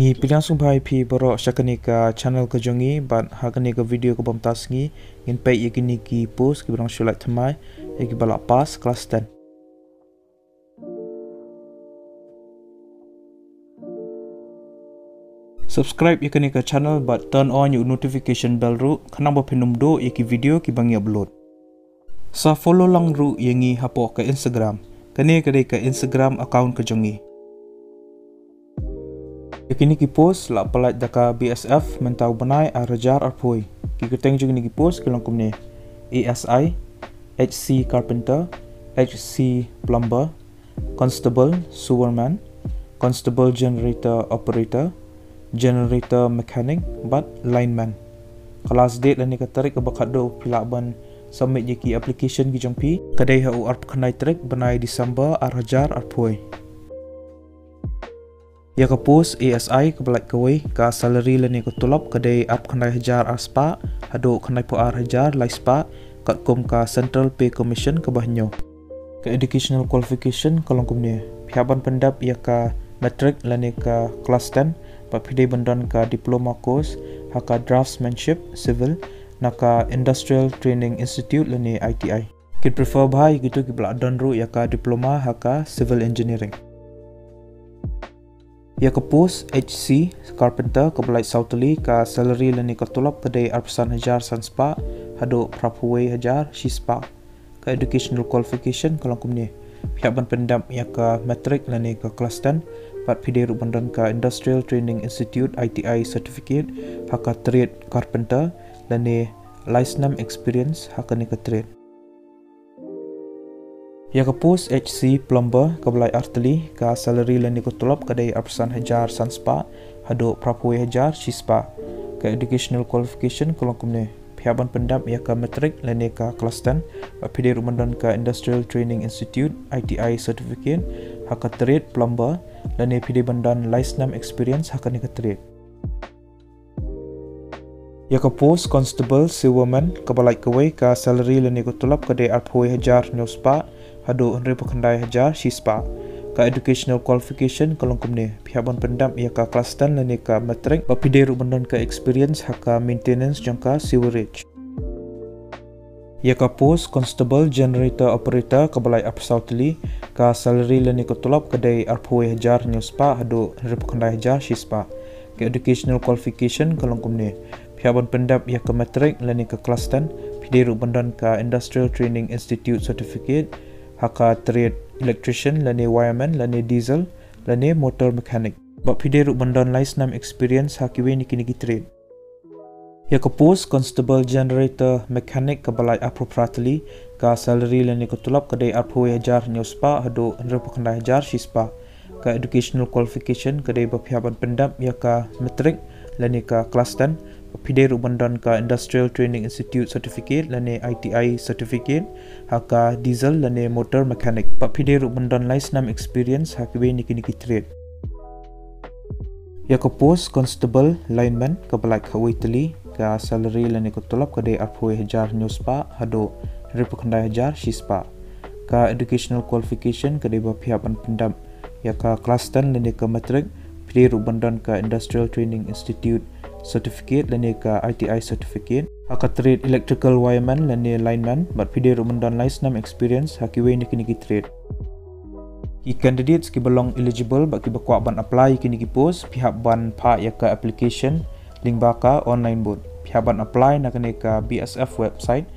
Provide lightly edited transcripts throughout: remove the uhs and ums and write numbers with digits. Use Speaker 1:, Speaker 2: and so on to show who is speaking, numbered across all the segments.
Speaker 1: Ngi pilangsung bhai phi borok syakani ka channel ka jongi bat hakani ka video ka bomtas ngi ngin pay yakini ki post ki barang shulai thamai yaki balak pas kelas 10. Subscribe yakani ka channel bat turn on your notification bell ru khanang ba phinum do yaki video ki bangi upload. Sa follow lang ru yangi hapo ka Instagram. Kani kadai ka Instagram account ka jongi. Yakini ki post la palat daka BSF mentau banai arajar arpoi. Ki keteng juga ni ki post kelangkum ni ASI, HC Carpenter, HC Plumber, Constable Sewerman, Constable Generator Operator, Generator Mechanic, but Lineman. Kelas date dan ni katarik kebakat do pilaban submit yaki application ki jongpi kadai hau arp kanai trek banai Disember arajar arpoi. Ya ke post ASI ke belak kawai ka salary lani ko tulap kadai ap kanai hajar aspa hado kanai po hajar lai spa kat kom ka Central Pay Commission ke bahnyo ke educational qualification kalong kumne pihaban pendap ya ka matric lani ka kelas 10 pa pidai bandan ka diploma course haka draftsmanship civil naka Industrial Training Institute lani ITI kit prefer bhai gitu ki belak dan ru ya ka diploma haka civil engineering. Ya ke post HC Carpenter ke belai Southly ka salary lani ka tulap kadai arpasan hajar sanspa hado prapuway hajar shispa ka educational qualification kalong kumni pihaban pendam ya ka matric lani ka kelas 10 pat pidai rubandan ka Industrial Training Institute ITI certificate haka trade carpenter lani license experience haka ni ka trade. Ya ke post HC Plumber ke belai Arteli ka salary lani ko tulap kadai arpasan hajar sanspa hado prapuway hajar shispa ka educational qualification kolong kumne pihaban pendam ya ka matric lani ka kelas 10 pidai rumandan ka Industrial Training Institute ITI certificate haka trade plumber lani pidai bandan license experience haka ni ka trade. Ya ke post Constable Sewerman ke balai kawai ka salary lani ko tulap kadai arpuway hajar nyospa hado henry pakandai hajar shispa ka educational qualification kalong kumne pihaban pendam ya ka kelas 10 lani ka matric pidai rubandan ka experience haka maintenance jangka sewerage. Ya ka post Constable Generator Operator ke balai Southly ka salary lani ko tulap kadai arpuway hajar nyospa hado henry pakandai hajar shispa ka educational qualification kalong kumne pihaban pendam ya ka matric lani ka kelas 10 pidai rubandan ka Industrial Training Institute certificate haka trade electrician lani wireman lani diesel lani motor mechanic bak pidai ruk bandan license experience hakiwe niki trade. Ya ke post Constable Generator Mechanic ke balai appropriately ka salary lani ko tulap kadai arpuway hajar nyospa hado henry pakandai hajar shispa ka educational qualification kadai bapihaban pendam ya ka matric lani ka kelas 10 pidai rubandan ka Industrial Training Institute certificate lani ITI certificate haka diesel lani motor mechanic pak pidai rubandan license experience hakiwe niki trade. Ya ke post Constable Lineman ke balai kawai teli ka salary lani ko tulap kadai arpuway hajar nyospa hado henry pakandai hajar shispa ka educational qualification kadai bapihaban pendam ya ka kelas 10 lani ka matric pidai rubandan ka Industrial Training Institute certificate lani ka ITI certificate haka trade electrical wireman lani lineman bat pidai rumandan license experience hakiwe niki trade. Ki candidates ki belong eligible bak ki bakwak ban apply ki niki post pihak ban pa ya ka application link baka online board pihak ban apply nak ni ka BSF website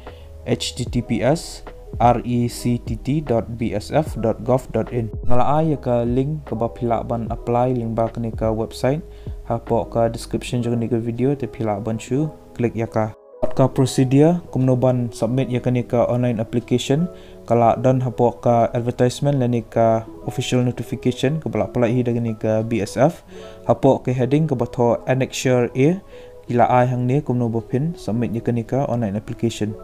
Speaker 1: https://rectt.bsf.gov.in ngalaa ya ka link ke ba pihak ban apply link baka ni ka website hapo ka description juga ni ka video te pila banchu klik ya ka procedure kumnoban submit ya ka ni ka online application kala dan hapo ka advertisement lani ka official notification ke bala pala hi dengan ni ka BSF hapo ke heading ke batho annexure A kila ai hang ni kumno bopin submit ya ka ni ka online application.